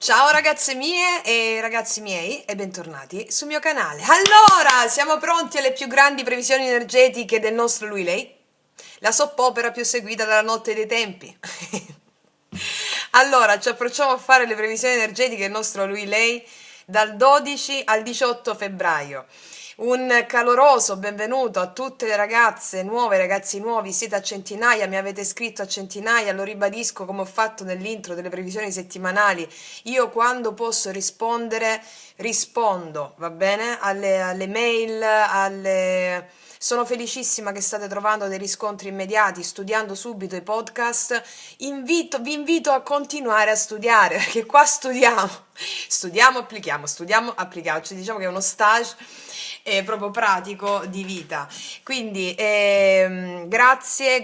Ciao ragazze mie e ragazzi miei e bentornati sul mio canale. Allora, siamo pronti alle più grandi previsioni energetiche del nostro lui lei? La soppopera più seguita dalla notte dei tempi. Allora, ci approcciamo a fare le previsioni energetiche del nostro lui lei dal 12 al 18 febbraio. Un caloroso benvenuto a tutte le ragazze nuove, ragazzi nuovi, siete a centinaia, mi avete scritto a centinaia, lo ribadisco come ho fatto nell'intro delle previsioni settimanali. Io quando posso rispondere, rispondo, va bene? Alle mail, Sono felicissima che state trovando dei riscontri immediati, studiando subito i podcast. Vi invito a continuare a studiare, perché qua studiamo, applichiamo, cioè diciamo che è uno stage proprio pratico di vita. Quindi grazie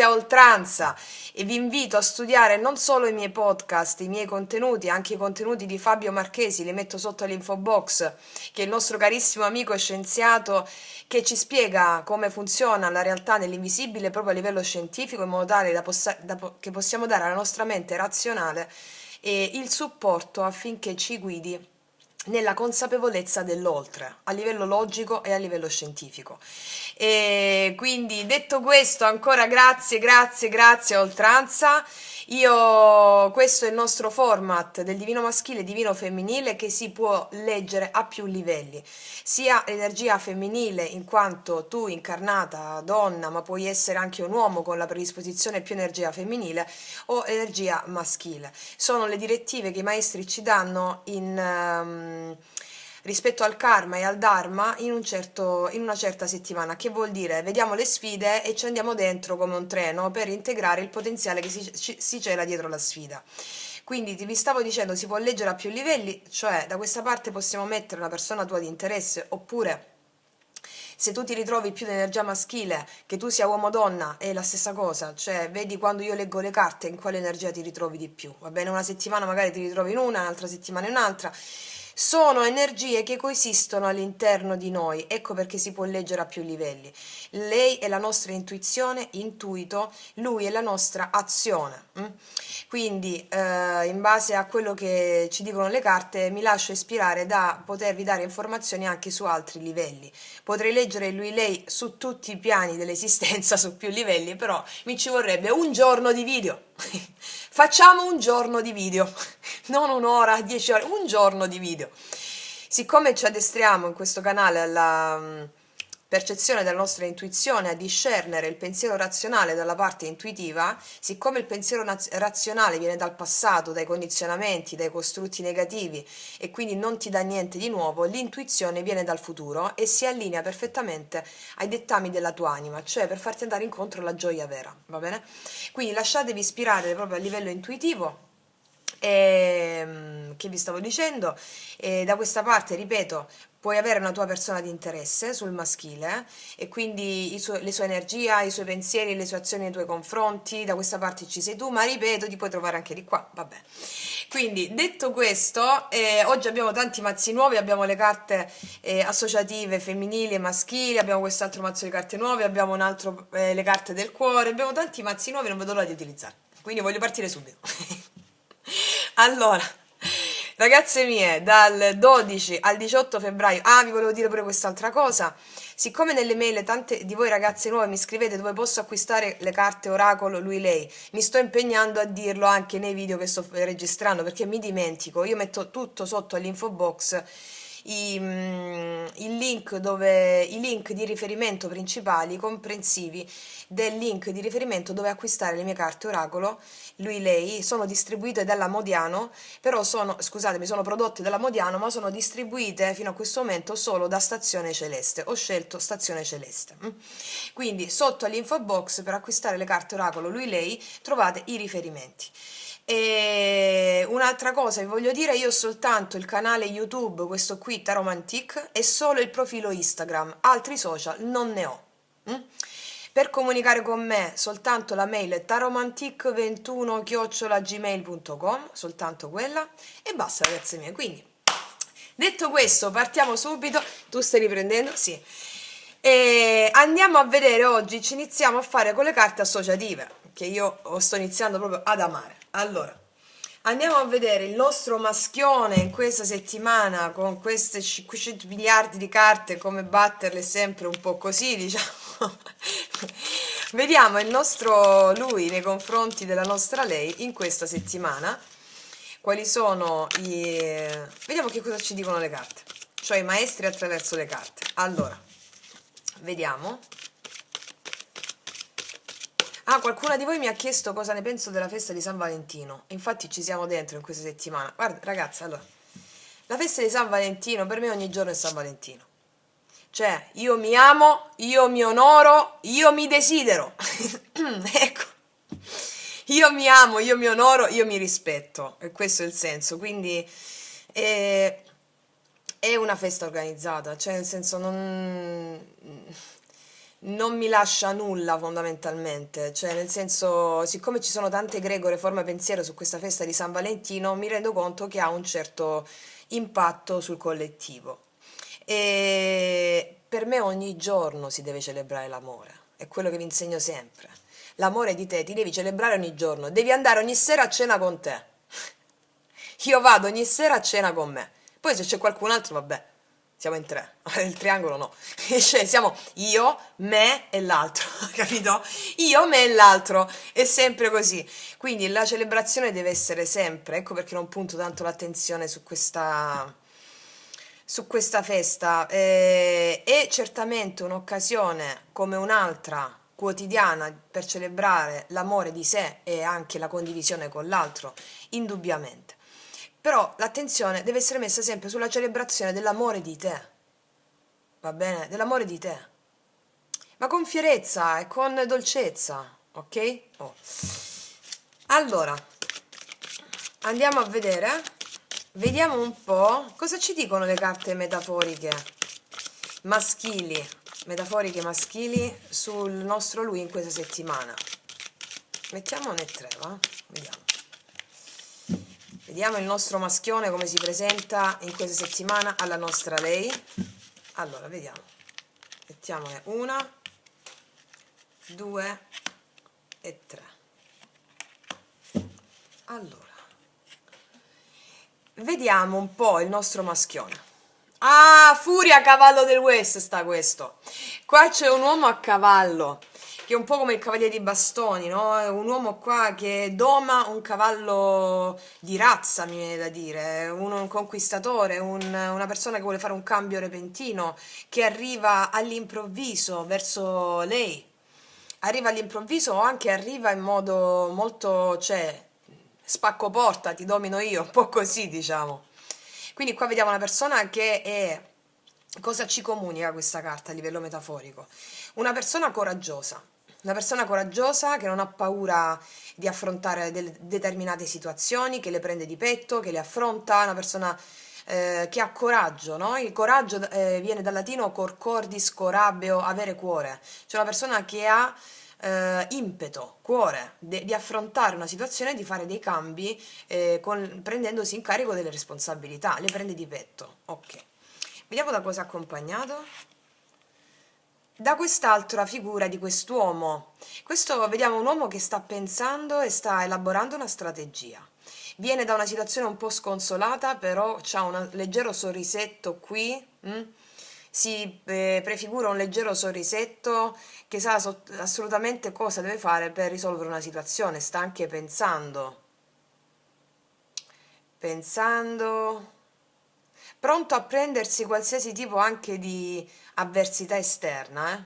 a oltranza e vi invito a studiare non solo i miei podcast, i miei contenuti, anche i contenuti di Fabio Marchesi, li metto sotto l'info box, che è il nostro carissimo amico e scienziato che ci spiega come funziona la realtà nell'invisibile proprio a livello scientifico, in modo tale che possiamo dare alla nostra mente razionale il supporto affinché ci guidi nella consapevolezza dell'oltre, a livello logico e a livello scientifico. E quindi detto questo, ancora grazie a oltranza. Questo è il nostro format del divino maschile e divino femminile che si può leggere a più livelli, sia l'energia femminile in quanto tu incarnata donna, ma puoi essere anche un uomo con la predisposizione più energia femminile, o energia maschile. Sono le direttive che i maestri ci danno rispetto al karma e al dharma in una certa settimana. Che vuol dire? Vediamo le sfide e ci andiamo dentro come un treno per integrare il potenziale che si cela dietro la sfida. Quindi vi stavo dicendo, si può leggere a più livelli, cioè da questa parte possiamo mettere una persona tua di interesse, oppure se tu ti ritrovi più l'energia maschile, che tu sia uomo o donna, è la stessa cosa, cioè vedi quando io leggo le carte in quale energia ti ritrovi di più, va bene? Una settimana magari ti ritrovi in un'altra settimana in un'altra. Sono energie che coesistono all'interno di noi, ecco perché si può leggere a più livelli. Lei è la nostra intuizione, intuito, lui è la nostra azione. Quindi, in base a quello che ci dicono le carte, mi lascio ispirare da potervi dare informazioni anche su altri livelli. Potrei leggere lui-lei su tutti i piani dell'esistenza, su più livelli, però mi ci vorrebbe un giorno di video. Facciamo un giorno di video, non un'ora, 10 ore, un giorno di video. Siccome ci addestriamo in questo canale alla percezione della nostra intuizione, a discernere il pensiero razionale dalla parte intuitiva, siccome il pensiero razionale viene dal passato, dai condizionamenti, dai costrutti negativi e quindi non ti dà niente di nuovo, l'intuizione viene dal futuro e si allinea perfettamente ai dettami della tua anima, cioè per farti andare incontro alla gioia vera, va bene? Quindi lasciatevi ispirare proprio a livello intuitivo. Che vi stavo dicendo, da questa parte ripeto, puoi avere una tua persona di interesse sul maschile e quindi le sue energie, i suoi pensieri, le sue azioni nei tuoi confronti, da questa parte ci sei tu, ma ripeto, ti puoi trovare anche di qua, vabbè. Quindi detto questo, oggi abbiamo tanti mazzi nuovi, abbiamo le carte associative femminili e maschili, abbiamo quest'altro mazzo di carte nuove, abbiamo un altro le carte del cuore, abbiamo tanti mazzi nuovi, non vedo l'ora di utilizzarli, quindi voglio partire subito. Allora, ragazze mie, dal 12 al 18 febbraio, vi volevo dire pure quest'altra cosa, siccome nelle mail tante di voi ragazze nuove mi scrivete dove posso acquistare le carte oracolo lui-lei, mi sto impegnando a dirlo anche nei video che sto registrando perché mi dimentico, io metto tutto sotto all'info box, i link di riferimento principali comprensivi del link di riferimento dove acquistare le mie carte oracolo lui-lei. Sono distribuite dalla Modiano, però sono prodotte dalla Modiano, ma sono distribuite fino a questo momento solo da Stazione Celeste. Ho scelto Stazione Celeste. Quindi sotto all'info box per acquistare le carte oracolo lui-lei trovate i riferimenti. E un'altra cosa vi voglio dire, io ho soltanto il canale YouTube, questo qui Taromantic, e solo il profilo Instagram, altri social non ne ho. Per comunicare con me soltanto la mail taromantic21@gmail.com, soltanto quella, e basta ragazze mie. Quindi detto questo partiamo subito. Tu stai riprendendo? Sì. E andiamo a vedere oggi, ci iniziamo a fare con le carte associative. che io sto iniziando proprio ad amare. Allora, andiamo a vedere il nostro maschione in questa settimana con queste 500 miliardi di carte, come batterle sempre un po' così, diciamo. Vediamo il nostro lui nei confronti della nostra lei in questa settimana. Quali sono i... Vediamo che cosa ci dicono le carte, cioè i maestri attraverso le carte. Allora, vediamo. Ah, qualcuna di voi mi ha chiesto cosa ne penso della festa di San Valentino. Infatti ci siamo dentro in questa settimana. Guarda, ragazzi, allora, la festa di San Valentino per me ogni giorno è San Valentino. Cioè, io mi amo, io mi onoro, io mi desidero. Ecco. Io mi amo, io mi onoro, io mi rispetto. E questo è il senso. Quindi è una festa organizzata, cioè nel senso non mi lascia nulla fondamentalmente, cioè nel senso, siccome ci sono tante egregore forme pensiero su questa festa di San Valentino, mi rendo conto che ha un certo impatto sul collettivo. E per me ogni giorno si deve celebrare l'amore, è quello che vi insegno sempre. L'amore di te ti devi celebrare ogni giorno, devi andare ogni sera a cena con te. Io vado ogni sera a cena con me. Poi se c'è qualcun altro, vabbè, siamo in tre. Il triangolo no. Cioè siamo io, me e l'altro, capito? Io, me e l'altro. È sempre così. Quindi la celebrazione deve essere sempre, ecco perché non punto tanto l'attenzione su questa festa. È certamente un'occasione come un'altra quotidiana per celebrare l'amore di sé e anche la condivisione con l'altro, indubbiamente. Però l'attenzione deve essere messa sempre sulla celebrazione dell'amore di te, va bene? Dell'amore di te, ma con fierezza e con dolcezza, ok? Oh. Allora, andiamo a vedere, vediamo un po' cosa ci dicono le carte metaforiche maschili sul nostro lui in questa settimana. Mettiamone tre, va? Vediamo. Vediamo il nostro maschione come si presenta in questa settimana alla nostra lei. Allora, vediamo. Mettiamone una, due e tre. Allora, vediamo un po' il nostro maschione. Ah, Furia cavallo del West sta questo. Qua c'è un uomo a cavallo, che è un po' come il cavaliere di bastoni, no? È un uomo qua che doma un cavallo di razza, mi viene da dire, un conquistatore, una persona che vuole fare un cambio repentino, che arriva all'improvviso verso lei. Arriva all'improvviso o anche arriva in modo molto, cioè, spacco porta, ti domino io, un po' così, diciamo. Quindi qua vediamo una persona che è... Cosa ci comunica questa carta a livello metaforico? Una persona coraggiosa che non ha paura di affrontare determinate situazioni, che le prende di petto, che le affronta, una persona che ha coraggio, no? Il coraggio viene dal latino cor cordis, corabeo, avere cuore, cioè una persona che ha impeto, cuore di affrontare una situazione e di fare dei cambi prendendosi in carico delle responsabilità, le prende di petto, ok. Vediamo da cosa è accompagnato. Da quest'altra figura di quest'uomo. Questo vediamo un uomo che sta pensando e sta elaborando una strategia. Viene da una situazione un po' sconsolata, però ha un leggero sorrisetto qui. Si prefigura un leggero sorrisetto che sa assolutamente cosa deve fare per risolvere una situazione. Sta anche pensando, pronto a prendersi qualsiasi tipo anche di avversità esterna,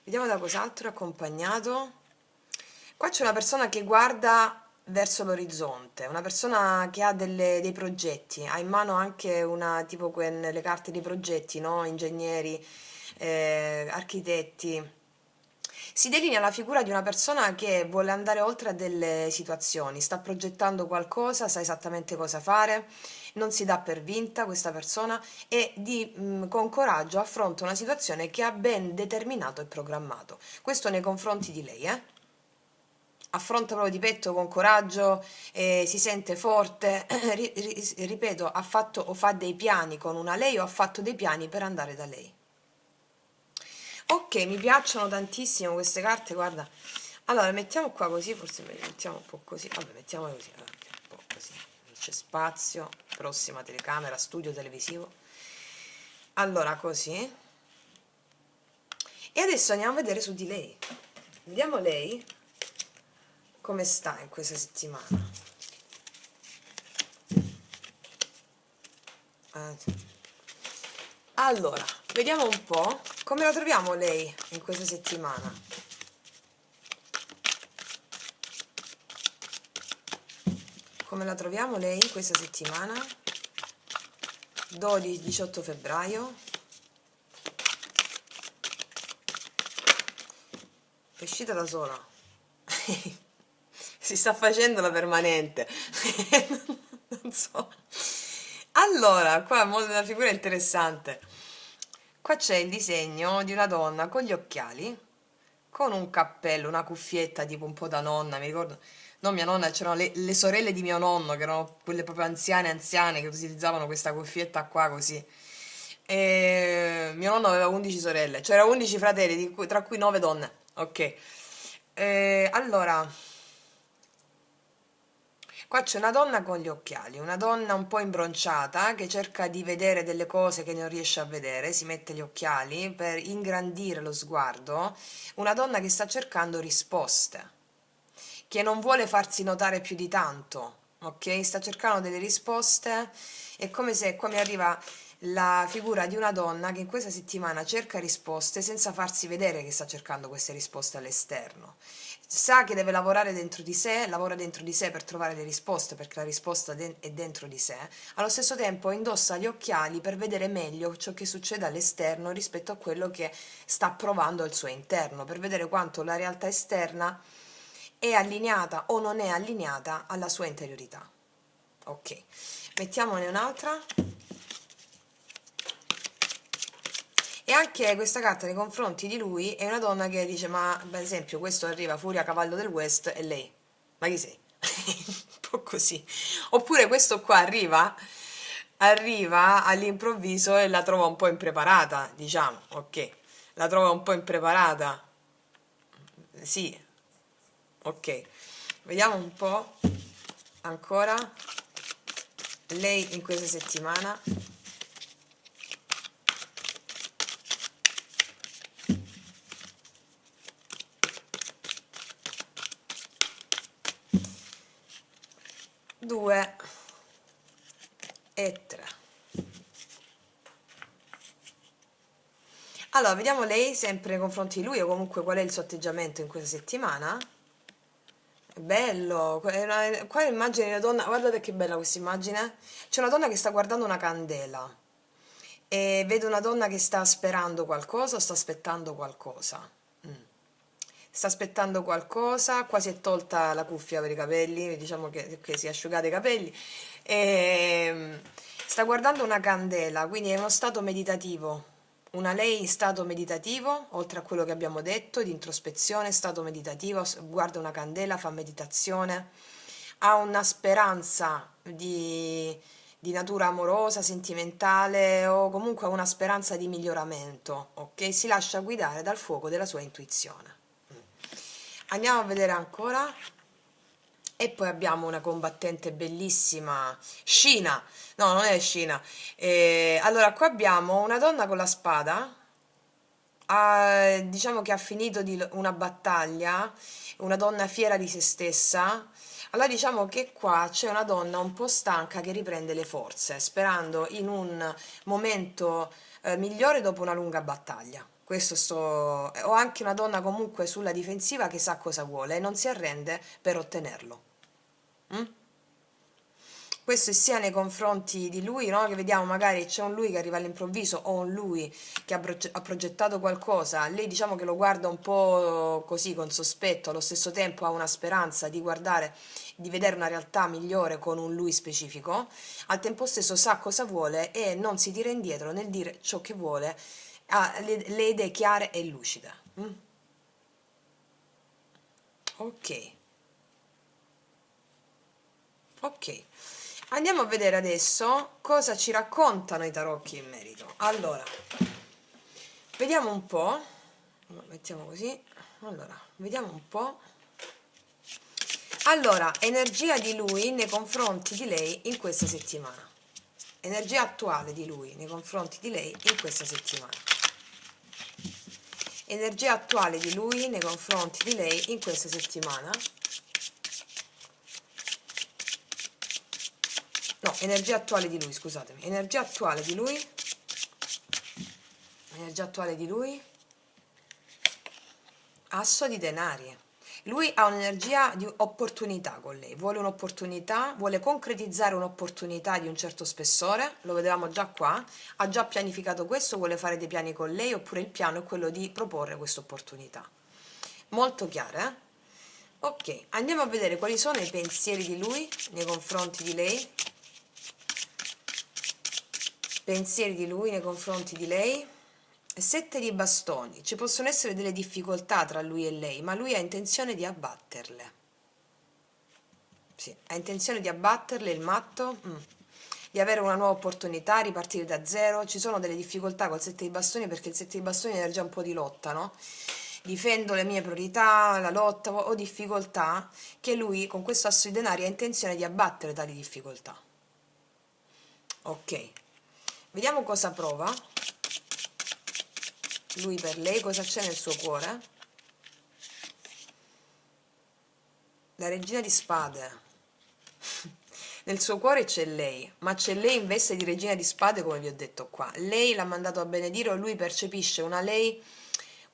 Vediamo da cos'altro è accompagnato. Qua c'è una persona che guarda verso l'orizzonte, una persona che ha dei progetti, ha in mano anche una, tipo le carte dei progetti, no? Ingegneri, architetti. Si delinea la figura di una persona che vuole andare oltre a delle situazioni, sta progettando qualcosa, sa esattamente cosa fare, non si dà per vinta questa persona e con coraggio affronta una situazione che ha ben determinato e programmato. Questo nei confronti di lei, affronta proprio di petto con coraggio, si sente forte, ripeto, ha fatto o fa dei piani con una lei o ha fatto dei piani per andare da lei. Ok, mi piacciono tantissimo queste carte, guarda. Allora, mettiamo qua così, forse mettiamo un po' così, vabbè, mettiamo così, allora, un po' così, non c'è spazio, prossima telecamera, studio televisivo. Allora, così. E adesso andiamo a vedere su di lei. Vediamo lei come sta in questa settimana. Allora, vediamo un po' come la troviamo lei in questa settimana. Come la troviamo lei in questa settimana? 12-18 febbraio. È uscita da sola. Si sta facendo la permanente. Non so. Allora, qua una figura interessante. Qua c'è il disegno di una donna con gli occhiali, con un cappello, una cuffietta tipo un po' da nonna, mi ricordo. No, mia nonna, c'erano le sorelle di mio nonno, che erano quelle proprio anziane, anziane, che utilizzavano questa cuffietta qua così. E mio nonno aveva 11 sorelle, cioè era 11 fratelli, tra cui 9 donne. Ok. Allora, qua c'è una donna con gli occhiali, una donna un po' imbronciata che cerca di vedere delle cose che non riesce a vedere, si mette gli occhiali per ingrandire lo sguardo, una donna che sta cercando risposte, che non vuole farsi notare più di tanto, ok? Sta cercando delle risposte, è come se qua mi arriva la figura di una donna che in questa settimana cerca risposte senza farsi vedere che sta cercando queste risposte all'esterno. Sa che deve lavorare dentro di sé, lavora dentro di sé per trovare le risposte perché la risposta è dentro di sé, allo stesso tempo indossa gli occhiali per vedere meglio ciò che succede all'esterno rispetto a quello che sta provando al suo interno, per vedere quanto la realtà esterna è allineata o non è allineata alla sua interiorità. Ok, mettiamone un'altra. E anche questa carta nei confronti di lui è una donna che dice, ma per esempio questo arriva Furia Cavallo del West e lei, ma chi sei? Un po' così. Oppure questo qua arriva all'improvviso e la trova un po' impreparata, diciamo, ok, la trova un po' impreparata, sì, ok, vediamo un po' ancora lei in questa settimana. Due e tre. Allora, vediamo lei sempre nei confronti di lui o comunque qual è il suo atteggiamento in questa settimana. È bello, qua immagini la donna, guardate che bella questa immagine. C'è una donna che sta guardando una candela e vedo una donna che sta sperando qualcosa o sta aspettando qualcosa. Mm. Sta aspettando qualcosa, qua si è tolta la cuffia per i capelli, diciamo che si è asciugata i capelli. E, sta guardando una candela, quindi è uno stato meditativo. Una lei in stato meditativo, oltre a quello che abbiamo detto, di introspezione, stato meditativo, guarda una candela, fa meditazione, ha una speranza di natura amorosa, sentimentale o comunque una speranza di miglioramento, ok? Si lascia guidare dal fuoco della sua intuizione. Andiamo a vedere ancora. E poi abbiamo una combattente bellissima, Scina, no, non è Scina. Allora, qua abbiamo una donna con la spada, diciamo che ha finito una battaglia, una donna fiera di se stessa. Allora diciamo che qua c'è una donna un po' stanca che riprende le forze, sperando in un momento migliore dopo una lunga battaglia. O anche una donna comunque sulla difensiva che sa cosa vuole e non si arrende per ottenerlo. Mm? Questo sia nei confronti di lui, no? Che vediamo magari c'è un lui che arriva all'improvviso o un lui che ha progettato qualcosa, lei diciamo che lo guarda un po' così con sospetto, allo stesso tempo ha una speranza di guardare, di vedere una realtà migliore con un lui specifico, al tempo stesso sa cosa vuole e non si tira indietro nel dire ciò che vuole, ha le idee chiare e lucide. Mm? Ok. Ok, andiamo a vedere adesso cosa ci raccontano i tarocchi in merito. Allora, vediamo un po', mettiamo così, allora, vediamo un po'. Allora, energia di lui nei confronti di lei in questa settimana. Energia attuale di lui nei confronti di lei in questa settimana. Energia attuale di lui nei confronti di lei in questa settimana. No, energia attuale di lui, scusatemi. Energia attuale di lui. Energia attuale di lui. Asso di denari. Lui ha un'energia di opportunità con lei, vuole un'opportunità, vuole concretizzare un'opportunità di un certo spessore, lo vedevamo già qua, ha già pianificato questo, vuole fare dei piani con lei, oppure il piano è quello di proporre questa opportunità. Molto chiaro, eh? Ok, andiamo a vedere quali sono i pensieri di lui nei confronti di lei. Pensieri di lui nei confronti di lei. 7 di bastoni. Ci possono essere delle difficoltà tra lui e lei, ma lui ha intenzione di abbatterle. Sì, ha intenzione di abbatterle, il matto, di avere una nuova opportunità, ripartire da zero. Ci sono delle difficoltà col 7 di bastoni, perché il 7 di bastoni è energia un po' di lotta, no? Difendo le mie priorità, la lotta, ho difficoltà, che lui con questo asso di denari ha intenzione di abbattere tali difficoltà. Ok, vediamo cosa prova lui per lei, cosa c'è nel suo cuore. La regina di spade. Nel suo cuore c'è lei, ma c'è lei in veste di regina di spade, come vi ho detto qua. Lei l'ha mandato a benedire, o lui percepisce una lei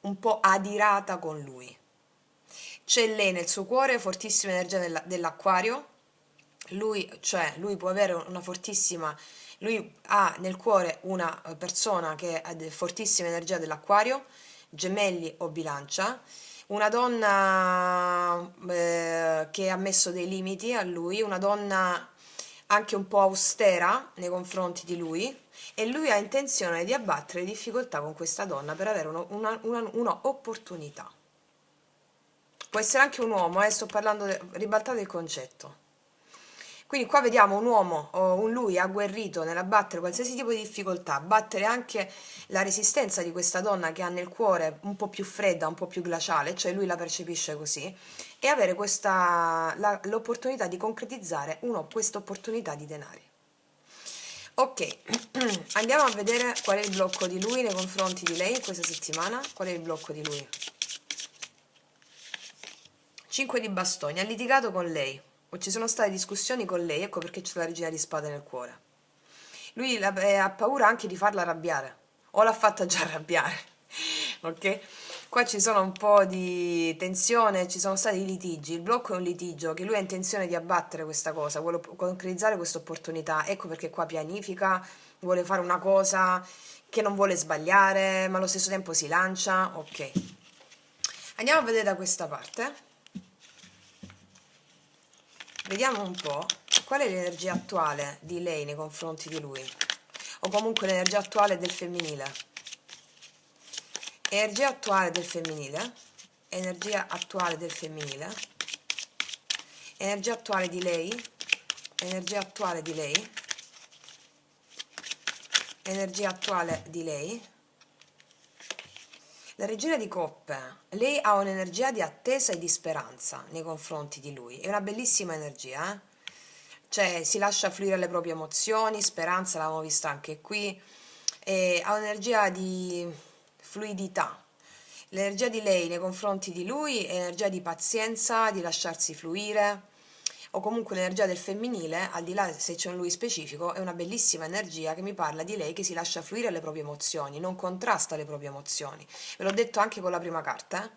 un po' adirata con lui. C'è lei nel suo cuore, fortissima energia dell'acquario. Lui può avere una fortissima, lui ha nel cuore una persona che ha fortissima energia dell'acquario, gemelli o bilancia, una donna che ha messo dei limiti a lui, una donna anche un po' austera nei confronti di lui, e lui ha intenzione di abbattere le difficoltà con questa donna per avere una opportunità. Può essere anche un uomo, sto parlando, ribaltate il concetto. Quindi qua vediamo un uomo o un lui agguerrito nell'abbattere qualsiasi tipo di difficoltà, battere anche la resistenza di questa donna che ha nel cuore un po' più fredda, un po' più glaciale, cioè lui la percepisce così, e avere l'opportunità di concretizzare questa opportunità di denari. Ok, andiamo a vedere qual è il blocco di lui nei confronti di lei in questa settimana. Qual è il blocco di lui? 5 di bastoni, ha litigato con lei, o ci sono state discussioni con lei, ecco perché c'è la regina di spade nel cuore. Lui ha paura anche di farla arrabbiare, o l'ha fatta già arrabbiare, ok? Qua ci sono un po' di tensione, ci sono stati litigi, il blocco è un litigio, che lui ha intenzione di abbattere questa cosa, vuole concretizzare questa opportunità, ecco perché qua pianifica, vuole fare una cosa che non vuole sbagliare, ma allo stesso tempo si lancia, ok. Andiamo a vedere da questa parte. Vediamo un po' qual è l'energia attuale di lei nei confronti di lui, o comunque l'energia attuale del femminile. Energia attuale del femminile, energia attuale del femminile, energia attuale di lei, energia attuale di lei, energia attuale di lei. La regina di coppe, lei ha un'energia di attesa e di speranza nei confronti di lui, è una bellissima energia, eh? Cioè si lascia fluire le proprie emozioni, speranza l'abbiamo vista anche qui, e ha un'energia di fluidità. L'energia di lei nei confronti di lui è energia di pazienza, di lasciarsi fluire, o comunque l'energia del femminile, al di là se c'è un lui specifico, è una bellissima energia che mi parla di lei che si lascia fluire le proprie emozioni, non contrasta le proprie emozioni. Ve l'ho detto anche con la prima carta, eh?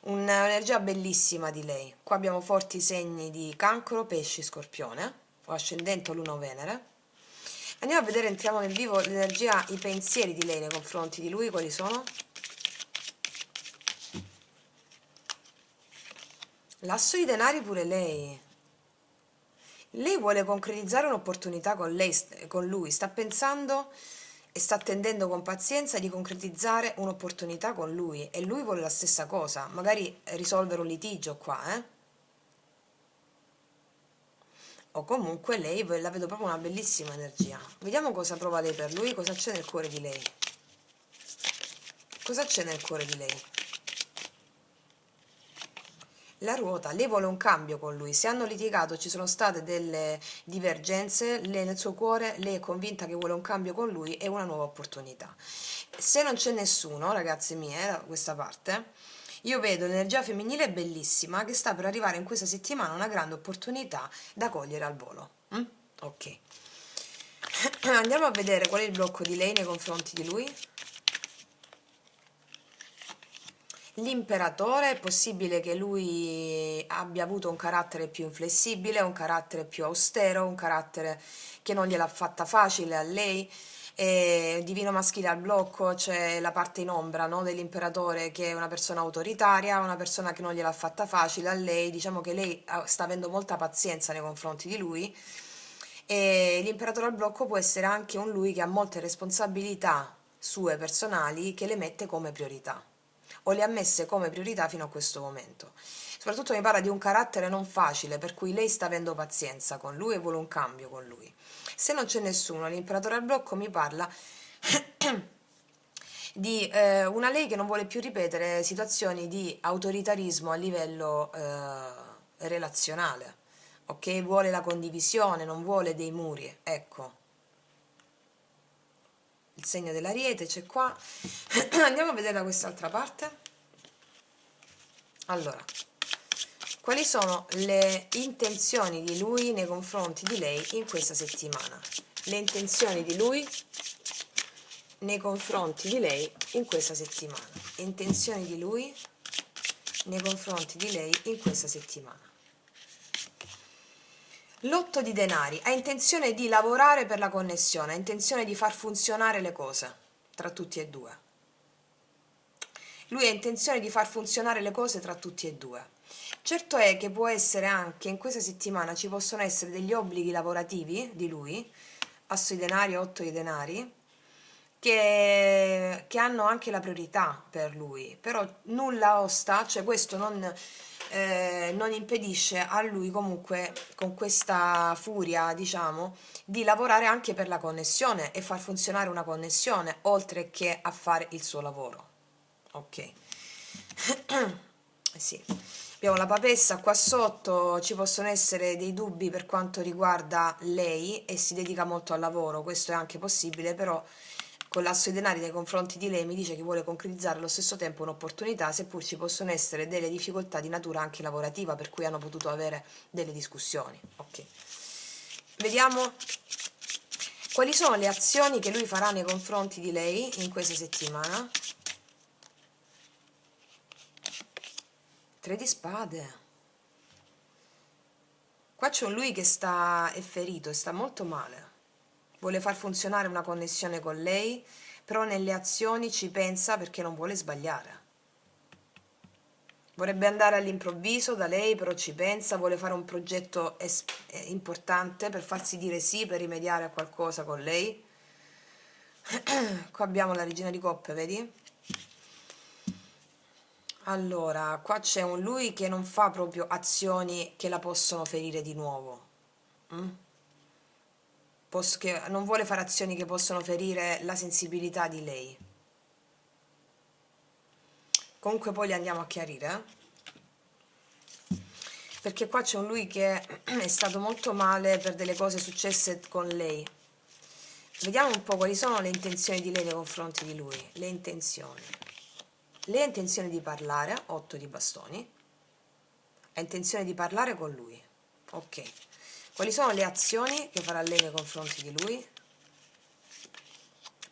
Un'energia bellissima di lei. Qua abbiamo forti segni di cancro, pesci, scorpione, o ascendente o luna o venere. Andiamo a vedere, entriamo nel vivo, l'energia, i pensieri di lei nei confronti di lui, quali sono? L'asso di denari pure lei. Lei vuole concretizzare un'opportunità con lui, sta pensando e sta attendendo con pazienza di concretizzare un'opportunità con lui, e lui vuole la stessa cosa, magari risolvere un litigio qua, o comunque lei la vedo proprio una bellissima energia. Vediamo cosa prova lei per lui, cosa c'è nel cuore di lei. Cosa c'è nel cuore di lei? La ruota, lei vuole un cambio con lui, se hanno litigato, ci sono state delle divergenze, lei nel suo cuore, lei è convinta che vuole un cambio con lui e una nuova opportunità. Se non c'è nessuno, ragazze mie, da questa parte, io vedo l'energia femminile bellissima che sta per arrivare in questa settimana una grande opportunità da cogliere al volo. Ok. Andiamo a vedere qual è il blocco di lei nei confronti di lui. L'imperatore, è possibile che lui abbia avuto un carattere più inflessibile, un carattere più austero, un carattere che non gliel'ha fatta facile a lei. Divino maschile al blocco, c'è la parte in ombra, no, dell'imperatore, che è una persona autoritaria, una persona che non gliel'ha fatta facile a lei. Diciamo che lei sta avendo molta pazienza nei confronti di lui, e l'imperatore al blocco può essere anche un lui che ha molte responsabilità sue personali che le mette come priorità o le ha messe come priorità fino a questo momento. Soprattutto mi parla di un carattere non facile, per cui lei sta avendo pazienza con lui e vuole un cambio con lui. Se non c'è nessuno, l'imperatore al blocco mi parla di una lei che non vuole più ripetere situazioni di autoritarismo a livello relazionale, ok? Vuole la condivisione, non vuole dei muri, ecco. Il segno dell'Ariete c'è qua. Andiamo a vedere da quest'altra parte. Allora, quali sono le intenzioni di lui nei confronti di lei in questa settimana? Le intenzioni di lui nei confronti di lei in questa settimana. Intenzioni di lui nei confronti di lei in questa settimana. L'otto di denari ha intenzione di lavorare per la connessione, ha intenzione di far funzionare le cose tra tutti e due. Lui ha intenzione di far funzionare le cose tra tutti e due. Certo è che può essere anche in questa settimana ci possono essere degli obblighi lavorativi di lui, asso di denari, otto di denari, che hanno anche la priorità per lui, però nulla osta, cioè questo non impedisce a lui comunque con questa furia, diciamo, di lavorare anche per la connessione e far funzionare una connessione, oltre che a fare il suo lavoro. Ok. Sì. Abbiamo la papessa qua sotto, ci possono essere dei dubbi per quanto riguarda lei e si dedica molto al lavoro, questo è anche possibile, però con l'asso di denari nei confronti di lei mi dice che vuole concretizzare allo stesso tempo un'opportunità, seppur ci possono essere delle difficoltà di natura anche lavorativa per cui hanno potuto avere delle discussioni. Ok. Vediamo quali sono le azioni che lui farà nei confronti di lei in questa settimana. Tre di spade. Qua c'è un lui che è ferito e sta molto male. Vuole far funzionare una connessione con lei, però nelle azioni ci pensa perché non vuole sbagliare. Vorrebbe andare all'improvviso da lei, però ci pensa, vuole fare un progetto importante per farsi dire sì, per rimediare a qualcosa con lei. Qua abbiamo la regina di coppe, vedi? Allora, qua c'è un lui che non fa proprio azioni che la possono ferire di nuovo. Che non vuole fare azioni che possono ferire la sensibilità di lei. Comunque poi li andiamo a chiarire, perché qua c'è un lui che è stato molto male per delle cose successe con lei. Vediamo un po' quali sono le intenzioni di lei nei confronti di lui. Le intenzioni. Lei ha intenzione di parlare, 8 di bastoni, ha intenzione di parlare con lui. Ok. Quali sono le azioni che farà lei nei confronti di lui?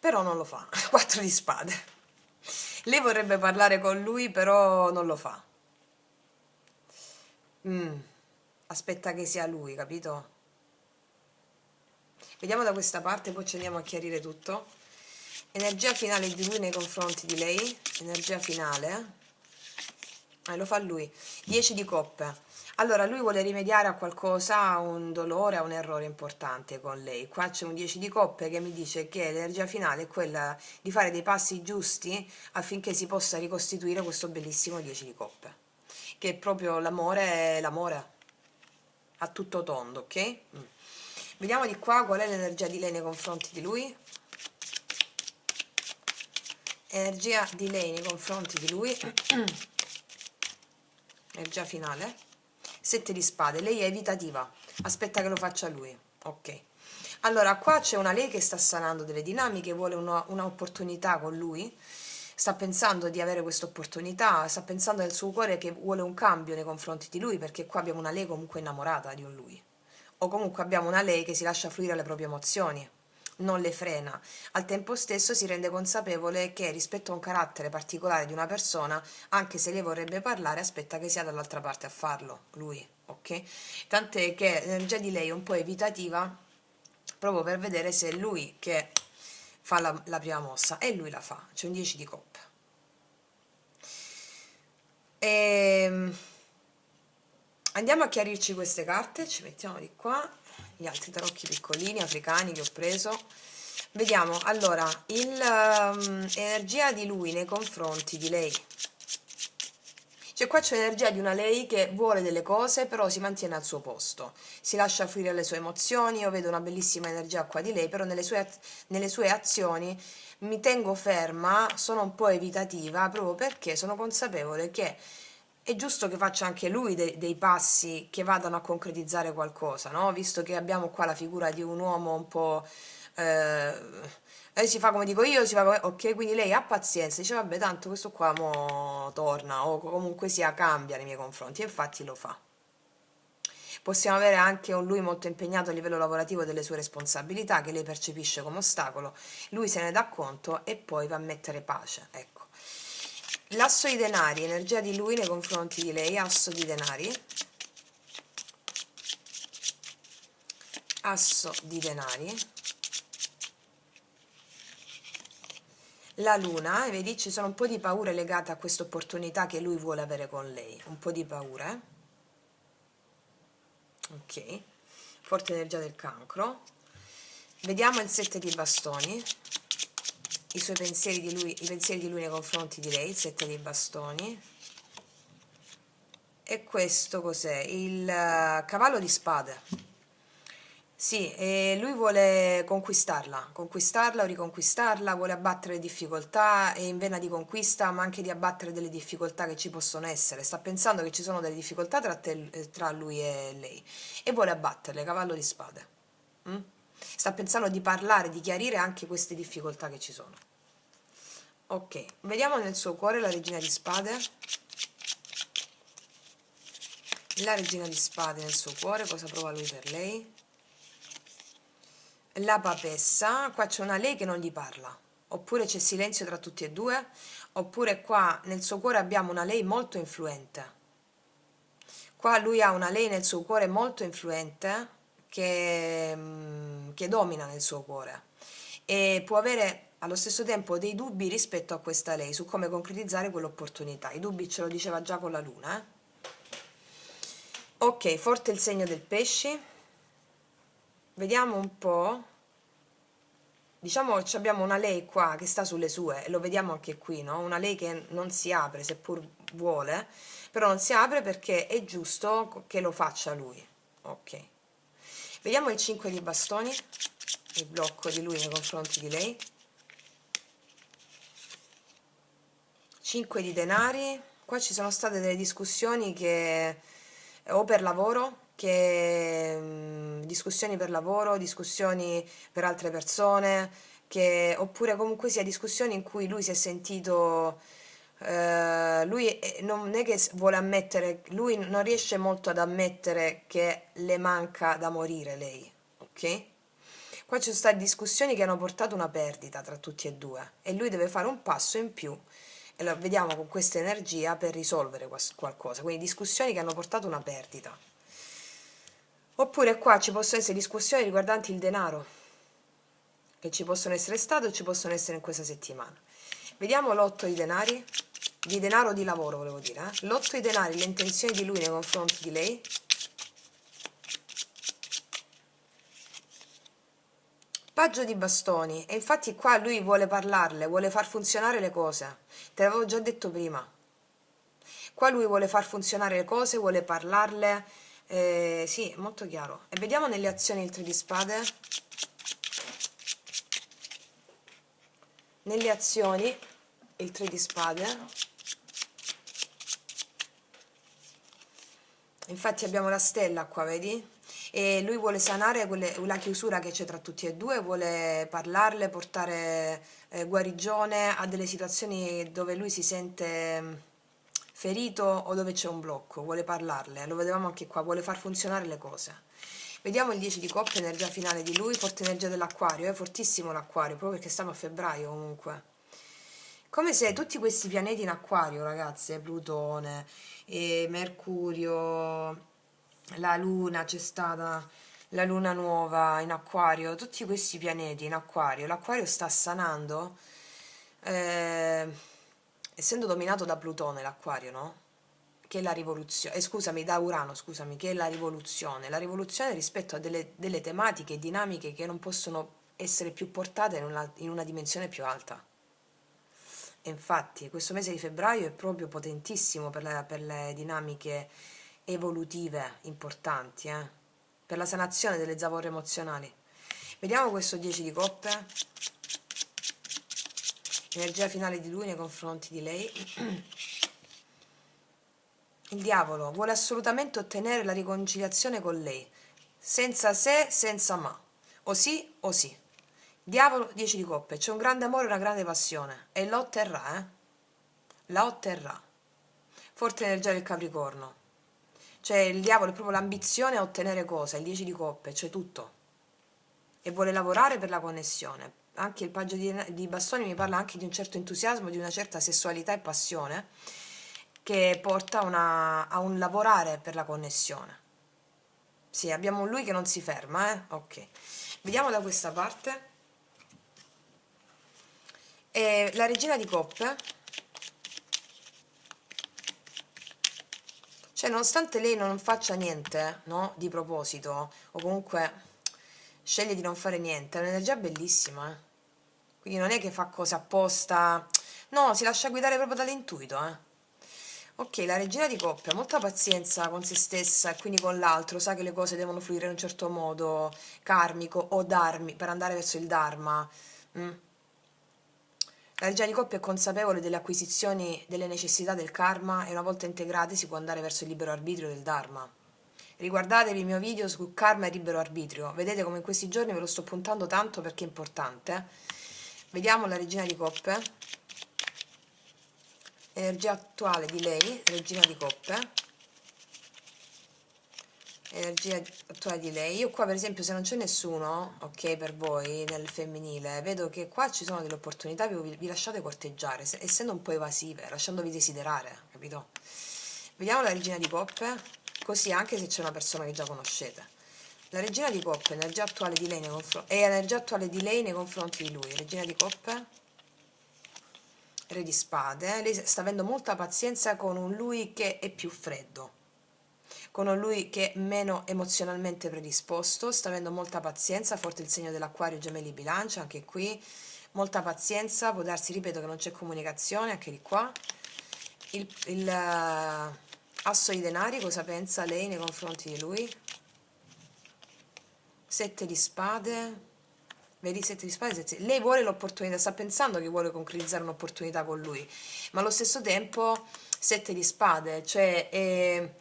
Però non lo fa. 4 di spade. Lei vorrebbe parlare con lui, però non lo fa. Aspetta che sia lui, capito? Vediamo da questa parte, poi ci andiamo a chiarire tutto. Energia finale di lui nei confronti di lei. Energia finale. Lo fa lui. 10 di coppe. Allora, lui vuole rimediare a qualcosa, a un dolore, a un errore importante con lei. Qua c'è un 10 di coppe che mi dice che l'energia finale è quella di fare dei passi giusti affinché si possa ricostituire questo bellissimo 10 di coppe, che è proprio l'amore a tutto tondo, ok? Vediamo di qua qual è l'energia di lei nei confronti di lui. Energia di lei nei confronti di lui. energia finale, 7 di spade, lei è evitativa, aspetta che lo faccia lui, ok. Allora, qua c'è una lei che sta sanando delle dinamiche, vuole un'opportunità con lui, sta pensando di avere questa opportunità, sta pensando nel suo cuore che vuole un cambio nei confronti di lui, perché qua abbiamo una lei comunque innamorata di un lui, o comunque abbiamo una lei che si lascia fluire le proprie emozioni, non le frena. Al tempo stesso si rende consapevole che rispetto a un carattere particolare di una persona, anche se lei vorrebbe parlare, aspetta che sia dall'altra parte a farlo, lui, ok? Tant'è che l'energia di lei è un po' evitativa, proprio per vedere se è lui che fa la prima mossa, e lui la fa, c'è un 10 di coppe. Andiamo a chiarirci queste carte, ci mettiamo di qua, gli altri tarocchi piccolini, africani che ho preso. Vediamo, allora, energia di lui nei confronti di lei. Cioè qua c'è l'energia di una lei che vuole delle cose, però si mantiene al suo posto, si lascia fluire le sue emozioni. Io vedo una bellissima energia qua di lei, però nelle sue azioni mi tengo ferma, sono un po' evitativa, proprio perché sono consapevole che è giusto che faccia anche lui dei passi che vadano a concretizzare qualcosa, no? Visto che abbiamo qua la figura di un uomo un po'... si fa come dico io, si fa come... Ok, quindi lei ha pazienza, dice vabbè tanto questo qua mo torna, o comunque sia cambia nei miei confronti, e infatti lo fa. Possiamo avere anche un lui molto impegnato a livello lavorativo delle sue responsabilità, che lei percepisce come ostacolo, lui se ne dà conto e poi va a mettere pace, ecco. L'asso di denari, energia di lui nei confronti di lei, asso di denari, asso di denari, la luna, e vedi ci sono un po' di paure legate a questa opportunità che lui vuole avere con lei, un po' di paure, ok, forte energia del cancro. Vediamo il 7 di bastoni, i suoi pensieri di lui, i pensieri di lui nei confronti di lei, il 7 di bastoni. E questo cos'è? Il cavallo di spade. Sì, e lui vuole conquistarla o riconquistarla, vuole abbattere le difficoltà, è in vena di conquista, ma anche di abbattere delle difficoltà che ci possono essere. Sta pensando che ci sono delle difficoltà tra lui e lei e vuole abbatterle, cavallo di spade. Mm? Sta pensando di parlare, di chiarire anche queste difficoltà che ci sono. Ok, vediamo nel suo cuore la regina di spade. La regina di spade nel suo cuore, cosa prova lui per lei? La papessa, qua c'è una lei che non gli parla, oppure c'è silenzio tra tutti e due, oppure qua nel suo cuore abbiamo una lei molto influente. Qua lui ha una lei nel suo cuore molto influente che domina nel suo cuore, e può avere allo stesso tempo dei dubbi rispetto a questa lei, su come concretizzare quell'opportunità. I dubbi ce lo diceva già con la luna, eh? Ok, forte il segno del pesci. Vediamo un po'. Diciamo che abbiamo una lei qua che sta sulle sue, e lo vediamo anche qui, no? Una lei che non si apre, seppur vuole, però non si apre perché è giusto che lo faccia lui. Ok. Vediamo il 5 di bastoni, il blocco di lui nei confronti di lei. 5 di denari. Qua ci sono state delle discussioni che o per lavoro, discussioni per lavoro, discussioni per altre persone, oppure comunque sia discussioni in cui lui si è sentito, non è che vuole ammettere, lui non riesce molto ad ammettere che le manca da morire lei, ok? Qua ci sono state discussioni che hanno portato una perdita tra tutti e due, e lui deve fare un passo in più, e lo vediamo con questa energia, per risolvere qualcosa, quindi discussioni che hanno portato una perdita. Oppure qua ci possono essere discussioni riguardanti il denaro, che ci possono essere state o ci possono essere in questa settimana. Vediamo l'8 di denari, di denaro o di lavoro volevo dire, eh? L'8 di denari, le intenzioni di lui nei confronti di lei. Paggio di bastoni, e infatti qua lui vuole parlarle, vuole far funzionare le cose, te l'avevo già detto prima. Qua lui vuole far funzionare le cose, vuole parlarle, sì, molto chiaro. E vediamo nelle azioni il 3 di spade. Nelle azioni il 3 di spade. Infatti abbiamo la stella qua, vedi? E lui vuole sanare la chiusura che c'è tra tutti e due, vuole parlarle, portare guarigione a delle situazioni dove lui si sente ferito o dove c'è un blocco, vuole parlarle, lo vedevamo anche qua, vuole far funzionare le cose. Vediamo il 10 di coppe, energia finale di lui, forte energia dell'acquario, è fortissimo l'acquario, proprio perché stiamo a febbraio comunque. Come se tutti questi pianeti in acquario, ragazzi, Plutone, Mercurio, la Luna, c'è stata la Luna nuova in acquario, tutti questi pianeti in acquario, l'acquario sta sanando, eh, essendo dominato da Plutone l'acquario, no? Che è la rivoluzione, scusami, da Urano, scusami, che è la rivoluzione rispetto a delle tematiche e dinamiche che non possono essere più portate in una dimensione più alta. E infatti questo mese di febbraio è proprio potentissimo per le dinamiche evolutive importanti, per la sanazione delle zavorre emozionali. Vediamo questo 10 di coppe, energia finale di lui nei confronti di lei. Il diavolo vuole assolutamente ottenere la riconciliazione con lei, senza se, senza ma, o sì o sì. Diavolo 10 di coppe, c'è un grande amore e una grande passione, e lo otterrà, la otterrà. Forte energia del Capricorno. Cioè il diavolo è proprio l'ambizione a ottenere cosa, il 10 di coppe, cioè tutto. E vuole lavorare per la connessione. Anche il paggio di bastoni mi parla anche di un certo entusiasmo, di una certa sessualità e passione che porta a un lavorare per la connessione. Sì, abbiamo un lui che non si ferma, ok. Vediamo da questa parte. E la regina di coppe, cioè nonostante lei non faccia niente, no, di proposito, o comunque sceglie di non fare niente, è un'energia bellissima, quindi non è che fa cose apposta, no, si lascia guidare proprio dall'intuito, Ok, la regina di coppia ha molta pazienza con se stessa e quindi con l'altro, sa che le cose devono fluire in un certo modo karmico o dharmi, per andare verso il dharma. mm. La regina di coppia è consapevole delle acquisizioni, delle necessità del karma e una volta integrate si può andare verso il libero arbitrio del dharma. Riguardatevi il mio video su karma e libero arbitrio, vedete come in questi giorni ve lo sto puntando tanto perché è importante. Vediamo la regina di coppe, energia attuale di lei, regina di coppe, energia attuale di lei. Io qua per esempio se non c'è nessuno, ok, per voi nel femminile, vedo che qua ci sono delle opportunità, vi lasciate corteggiare, essendo un po' evasive, lasciandovi desiderare, capito? Vediamo la regina di coppe, così anche se c'è una persona che già conoscete. La regina di coppe, energia attuale di lei nei confronti, e energia attuale di lei nei confronti di lui. Regina di coppe, re di spade. Lei sta avendo molta pazienza con un lui che è più freddo, con un lui che è meno emozionalmente predisposto. Sta avendo molta pazienza, forte il segno dell'acquario, gemelli, bilancia, anche qui. Molta pazienza, può darsi, ripeto, che non c'è comunicazione, anche di qua. Il asso di denari, cosa pensa lei nei confronti di lui? 7 di spade, vedi 7 di spade, lei vuole l'opportunità, sta pensando che vuole concretizzare un'opportunità con lui, ma allo stesso tempo 7 di spade, cioè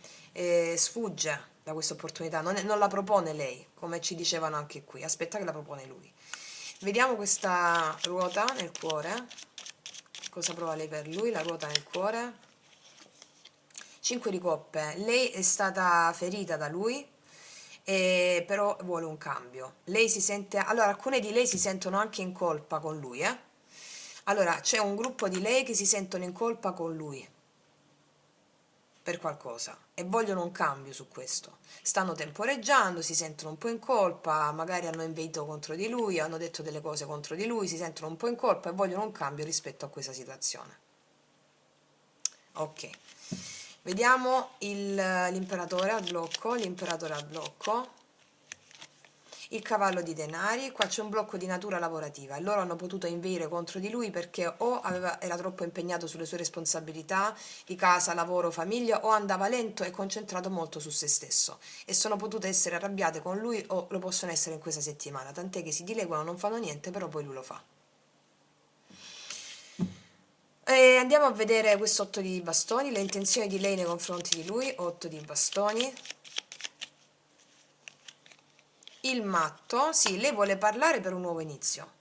sfugge da questa opportunità, non la propone lei, come ci dicevano anche qui, aspetta che la propone lui. Vediamo questa ruota nel cuore, cosa prova lei per lui, la ruota nel cuore. 5 di coppe, lei è stata ferita da lui, però vuole un cambio. Lei si sente, allora alcune di lei si sentono anche in colpa con lui, Allora c'è un gruppo di lei che si sentono in colpa con lui per qualcosa e vogliono un cambio su questo. Stanno temporeggiando, si sentono un po' in colpa, magari hanno inveito contro di lui, hanno detto delle cose contro di lui, si sentono un po' in colpa e vogliono un cambio rispetto a questa situazione. Ok. Vediamo l'imperatore al blocco, il cavallo di denari, qua c'è un blocco di natura lavorativa e loro hanno potuto inveire contro di lui perché o era troppo impegnato sulle sue responsabilità di casa, lavoro, famiglia o andava lento e concentrato molto su se stesso e sono potute essere arrabbiate con lui o lo possono essere in questa settimana, tant'è che si dileguano, non fanno niente, però poi lui lo fa. E andiamo a vedere questo 8 di bastoni, le intenzioni di lei nei confronti di lui, 8 di bastoni. Il matto, sì, lei vuole parlare per un nuovo inizio.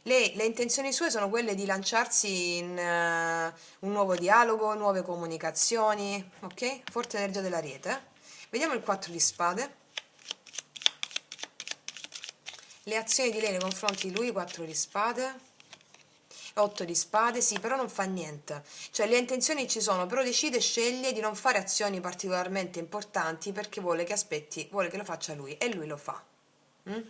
Le intenzioni sue sono quelle di lanciarsi in un nuovo dialogo, nuove comunicazioni, ok? Forte energia dell'Ariete. Vediamo il 4 di spade. Le azioni di lei nei confronti di lui, 4 di spade. 8 di spade, sì, però non fa niente. Cioè le intenzioni ci sono, però decide, sceglie di non fare azioni particolarmente importanti perché vuole che aspetti, vuole che lo faccia lui e lui lo fa. Mm?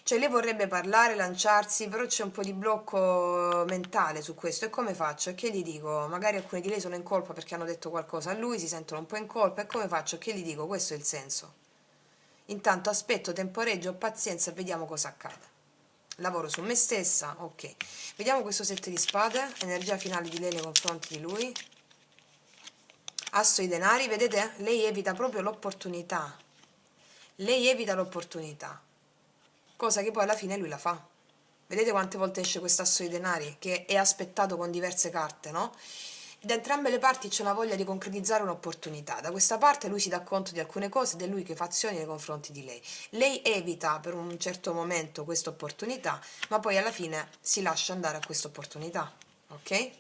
Cioè lei vorrebbe parlare, lanciarsi, però c'è un po' di blocco mentale su questo. E come faccio? E che gli dico? Magari alcuni di lei sono in colpa perché hanno detto qualcosa a lui, si sentono un po' in colpa. E come faccio? Che gli dico? Questo è il senso. Intanto aspetto, temporeggio, ho pazienza e vediamo cosa accade. Lavoro su me stessa, ok. Vediamo questo 7 di spade, energia finale di lei nei confronti di lui. Asso di denari, vedete? Lei evita proprio l'opportunità. Lei evita l'opportunità. Cosa che poi alla fine lui la fa. Vedete quante volte esce questo asso di denari che è aspettato con diverse carte, no? Da entrambe le parti c'è una voglia di concretizzare un'opportunità. Da questa parte lui si dà conto di alcune cose ed è lui che fa azioni nei confronti di lei. Lei evita per un certo momento questa opportunità, ma poi alla fine si lascia andare a questa opportunità. Ok?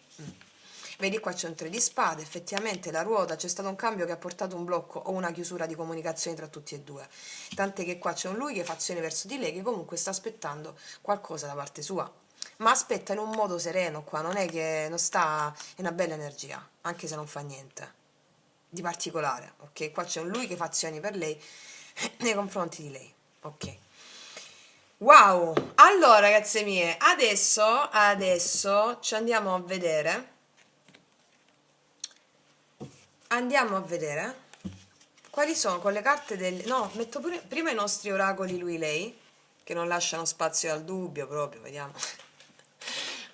Vedi qua c'è un 3 di spade, effettivamente la ruota, c'è stato un cambio che ha portato un blocco o una chiusura di comunicazione tra tutti e due. Tant'è che qua c'è un lui che fa azione verso di lei che comunque sta aspettando qualcosa da parte sua. Ma aspetta in un modo sereno qua, non è che non sta, è una bella energia, anche se non fa niente di particolare, ok? Qua c'è un lui che fa azioni per lei nei confronti di lei, ok? Wow! Allora, ragazze mie, adesso ci andiamo a vedere quali sono con le carte del... No, metto pure prima i nostri oracoli lui-lei, che non lasciano spazio al dubbio proprio, vediamo.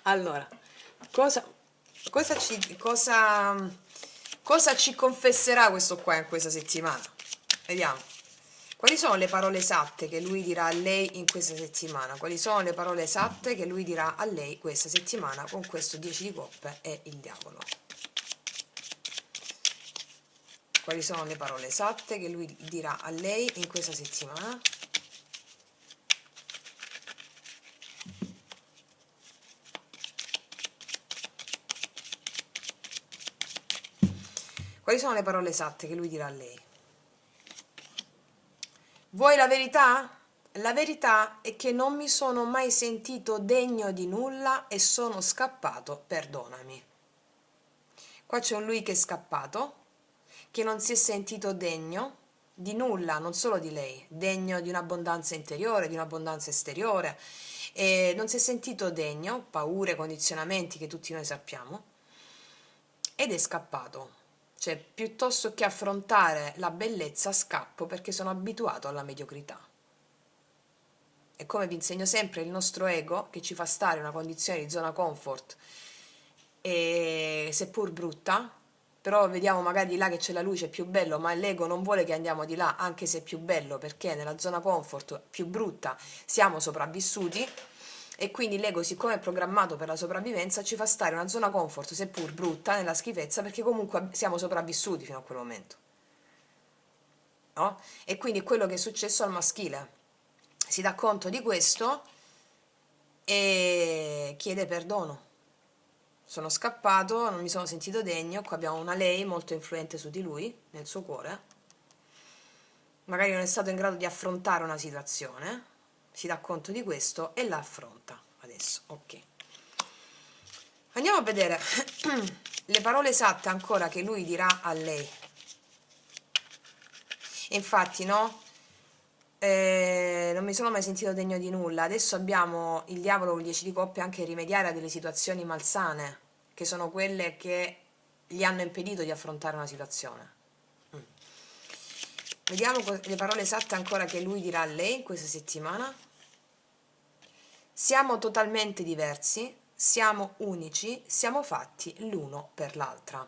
Allora, cosa, cosa ci confesserà questo qua in questa settimana? Vediamo. Quali sono le parole esatte che lui dirà a lei in questa settimana? Quali sono le parole esatte che lui dirà a lei questa settimana con questo 10 di coppe e il diavolo? Quali sono le parole esatte che lui dirà a lei in questa settimana? Quali sono le parole esatte che lui dirà a lei? Vuoi la verità? La verità è che non mi sono mai sentito degno di nulla e sono scappato, perdonami. Qua c'è un lui che è scappato, che non si è sentito degno di nulla, non solo di lei, degno di un'abbondanza interiore, di un'abbondanza esteriore, e non si è sentito degno, paure, condizionamenti che tutti noi sappiamo, ed è scappato. Cioè, piuttosto che affrontare la bellezza, scappo perché sono abituato alla mediocrità. E come vi insegno sempre, il nostro ego, che ci fa stare in una condizione di zona comfort, e seppur brutta, però vediamo magari di là che c'è la luce, è più bello, ma l'ego non vuole che andiamo di là, anche se è più bello, perché nella zona comfort più brutta siamo sopravvissuti, e quindi l'ego, siccome è programmato per la sopravvivenza, ci fa stare in una zona comfort, seppur brutta, nella schifezza, perché comunque siamo sopravvissuti fino a quel momento, no? E quindi è quello che è successo al maschile. Si dà conto di questo e chiede perdono. Sono scappato, non mi sono sentito degno. Qua abbiamo una lei molto influente su di lui, nel suo cuore. Magari non è stato in grado di affrontare una situazione, si dà conto di questo e la affronta. Adesso, ok. Andiamo a vedere le parole esatte ancora che lui dirà a lei. Infatti, no? Non mi sono mai sentito degno di nulla. Adesso abbiamo il diavolo con il 10 di coppe anche rimediare a delle situazioni malsane, che sono quelle che gli hanno impedito di affrontare una situazione. Vediamo le parole esatte ancora che lui dirà a lei questa settimana. Siamo totalmente diversi, siamo unici, siamo fatti l'uno per l'altra.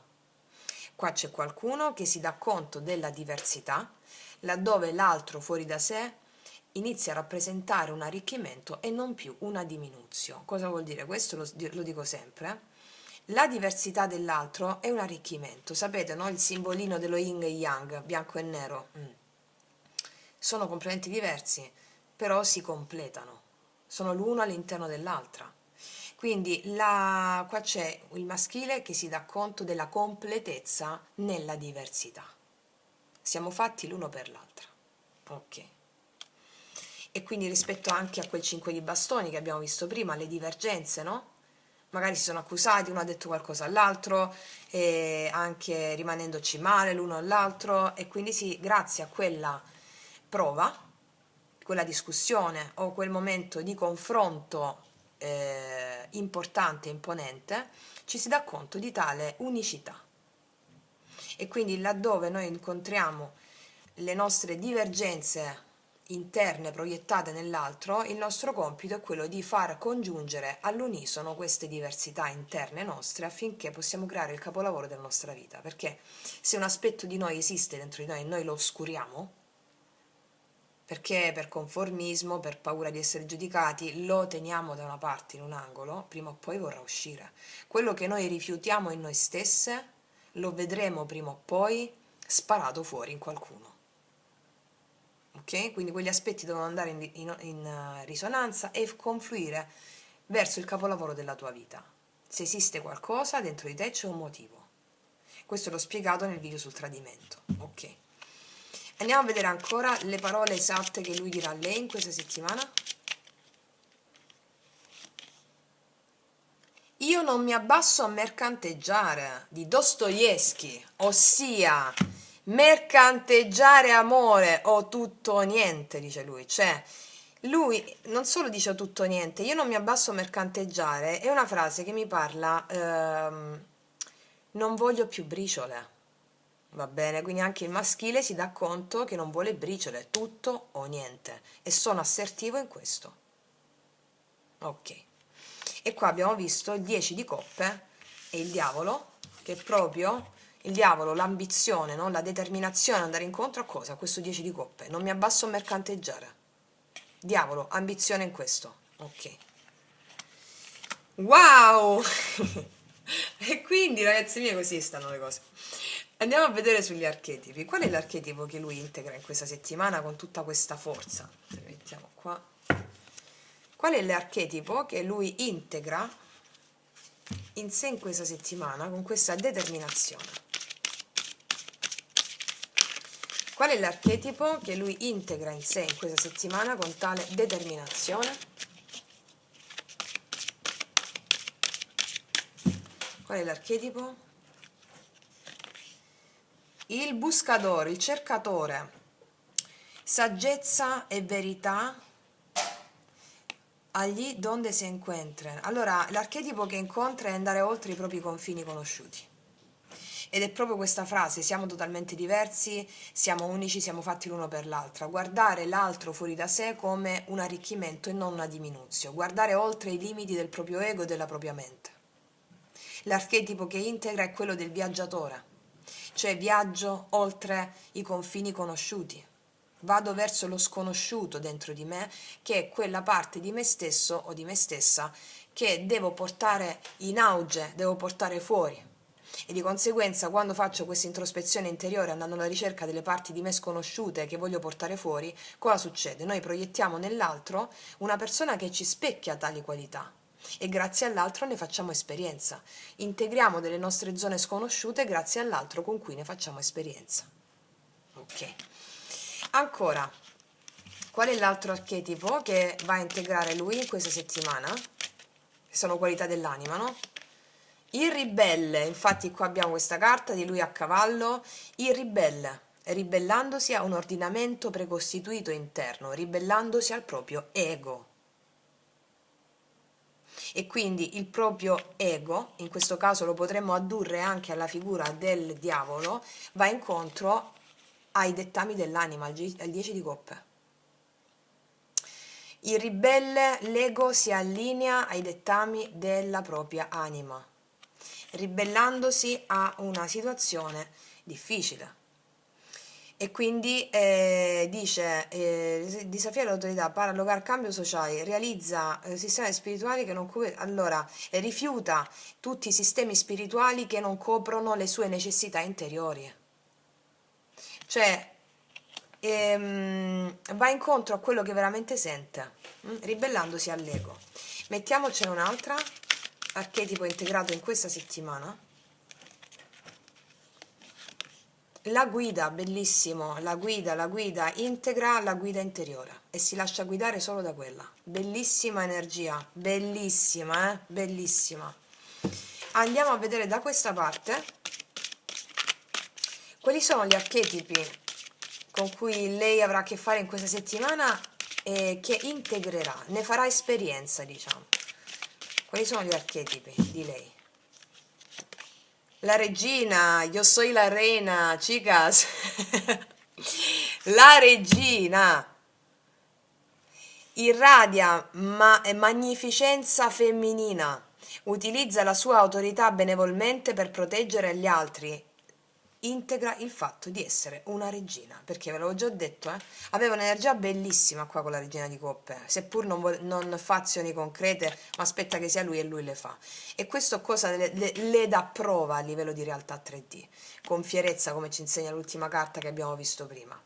Qua c'è qualcuno che si dà conto della diversità, laddove l'altro fuori da sé inizia a rappresentare un arricchimento e non più una diminuzione. Cosa vuol dire? Questo lo dico sempre. La diversità dell'altro è un arricchimento. Sapete, no? Il simbolino dello yin e yang, bianco e nero. Sono completamente diversi, però si completano. Sono l'uno all'interno dell'altra. Quindi qua c'è il maschile che si dà conto della completezza nella diversità. Siamo fatti l'uno per l'altra. Ok. E quindi rispetto anche a quel 5 di bastoni che abbiamo visto prima, le divergenze, no? Magari si sono accusati, uno ha detto qualcosa all'altro, anche rimanendoci male l'uno all'altro, e quindi sì, grazie a quella prova, quella discussione o quel momento di confronto importante e imponente, ci si dà conto di tale unicità. E quindi laddove noi incontriamo le nostre divergenze interne proiettate nell'altro, il nostro compito è quello di far congiungere all'unisono queste diversità interne nostre affinché possiamo creare il capolavoro della nostra vita. Perché se un aspetto di noi esiste dentro di noi e noi lo oscuriamo, perché per conformismo, per paura di essere giudicati, lo teniamo da una parte in un angolo, prima o poi vorrà uscire. Quello che noi rifiutiamo in noi stesse lo vedremo prima o poi sparato fuori in qualcuno. Ok? Quindi quegli aspetti devono andare in risonanza e confluire verso il capolavoro della tua vita. Se esiste qualcosa dentro di te c'è un motivo. Questo l'ho spiegato nel video sul tradimento. Ok. Andiamo a vedere ancora le parole esatte che lui dirà a lei in questa settimana. Io non mi abbasso a mercanteggiare, di Dostoevsky, ossia mercanteggiare amore o tutto o niente, dice lui. Cioè, lui non solo dice tutto o niente, io non mi abbasso a mercanteggiare, è una frase che mi parla, non voglio più briciole. Va bene, quindi anche il maschile si dà conto che non vuole briciole, tutto o niente, e sono assertivo in questo. Ok. E qua abbiamo visto il 10 di coppe e il diavolo, che è proprio il diavolo, l'ambizione, no? La determinazione ad andare incontro a cosa? A questo 10 di coppe. Non mi abbasso a mercanteggiare. Diavolo, ambizione in questo. Ok. Wow! E quindi, ragazzi miei, così stanno le cose. Andiamo a vedere sugli archetipi. Qual è l'archetipo che lui integra in questa settimana con tutta questa forza? Se lo mettiamo qua. Qual è l'archetipo che lui integra in sé in questa settimana con questa determinazione? Qual è l'archetipo che lui integra in sé in questa settimana con tale determinazione? Qual è l'archetipo? Il buscatore, il cercatore, saggezza e verità agli donde si incontrano. Allora, l'archetipo che incontra è andare oltre i propri confini conosciuti. Ed è proprio questa frase, siamo totalmente diversi, siamo unici, siamo fatti l'uno per l'altra. Guardare l'altro fuori da sé come un arricchimento e non una diminuzione. Guardare oltre i limiti del proprio ego e della propria mente. L'archetipo che integra è quello del viaggiatore, cioè viaggio oltre i confini conosciuti. Vado verso lo sconosciuto dentro di me, che è quella parte di me stesso o di me stessa che devo portare in auge, devo portare fuori. E di conseguenza, quando faccio questa introspezione interiore, andando alla ricerca delle parti di me sconosciute che voglio portare fuori, cosa succede? Noi proiettiamo nell'altro una persona che ci specchia tali qualità e grazie all'altro ne facciamo esperienza. Integriamo delle nostre zone sconosciute grazie all'altro con cui ne facciamo esperienza. Ok. Ancora, qual è l'altro archetipo che va a integrare lui in questa settimana? Che sono qualità dell'anima, no? Il ribelle, infatti qua abbiamo questa carta di lui a cavallo, il ribelle, ribellandosi a un ordinamento precostituito interno, ribellandosi al proprio ego. E quindi il proprio ego, in questo caso lo potremmo addurre anche alla figura del diavolo, va incontro ai dettami dell'anima, al 10 di coppe. Il ribelle, l'ego si allinea ai dettami della propria anima, ribellandosi a una situazione difficile. E quindi dice, disafia l'autorità, paralogar cambio sociale, realizza sistemi spirituali che non allora, rifiuta tutti i sistemi spirituali che non coprono le sue necessità interiori. Cioè, va incontro a quello che veramente sente, ribellandosi all'ego. Mettiamocene un'altra, archetipo integrato in questa settimana. La guida, bellissimo, la guida integra la guida interiore e si lascia guidare solo da quella. Bellissima energia, bellissima, bellissima. Andiamo a vedere da questa parte quali sono gli archetipi con cui lei avrà a che fare in questa settimana e che integrerà, ne farà esperienza, diciamo. Quali sono gli archetipi di lei? La regina, io soy la reina, chicas. La regina irradia magnificenza femminina, utilizza la sua autorità benevolmente per proteggere gli altri, integra il fatto di essere una regina, perché ve l'avevo già detto, aveva un'energia bellissima qua con la regina di coppe, seppur non fa azioni concrete, ma aspetta che sia lui e lui le fa. E questo cosa le dà prova a livello di realtà 3D, con fierezza, come ci insegna l'ultima carta che abbiamo visto prima,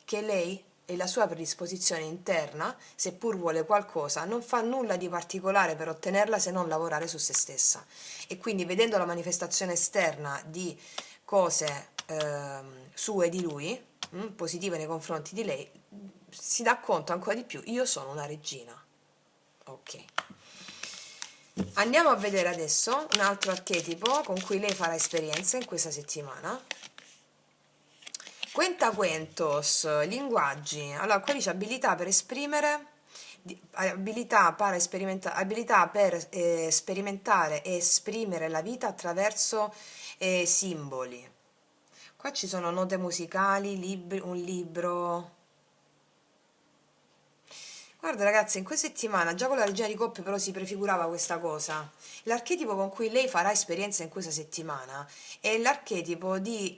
che lei e la sua predisposizione interna, seppur vuole qualcosa, non fa nulla di particolare per ottenerla se non lavorare su se stessa. E quindi vedendo la manifestazione esterna di cose sue di lui, positive nei confronti di lei, si dà conto ancora di più, io sono una regina. Ok. Andiamo a vedere adesso un altro archetipo con cui lei farà esperienza in questa settimana. Cuentacuentos, linguaggi. Allora, qua dice abilità per esprimere, abilità per sperimentare e esprimere la vita attraverso simboli. Qua ci sono note musicali, un libro. Guarda ragazzi, in questa settimana già con la regina di coppe però si prefigurava questa cosa. L'archetipo con cui lei farà esperienza in questa settimana è l'archetipo di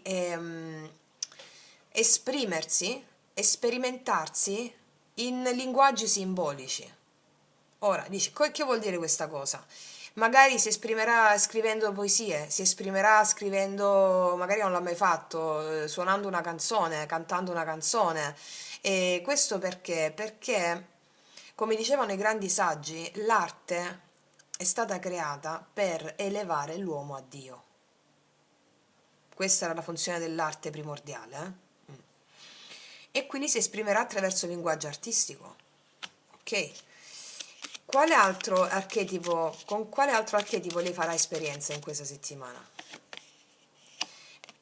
esprimersi e sperimentarsi in linguaggi simbolici. Ora, dici, che vuol dire questa cosa? Magari si esprimerà scrivendo poesie, si esprimerà scrivendo, magari non l'ha mai fatto, suonando una canzone, cantando una canzone. E questo perché? Perché, come dicevano i grandi saggi, l'arte è stata creata per elevare l'uomo a Dio. Questa era la funzione dell'arte primordiale, E quindi si esprimerà attraverso il linguaggio artistico. Ok? Con quale altro archetipo lei farà esperienza in questa settimana?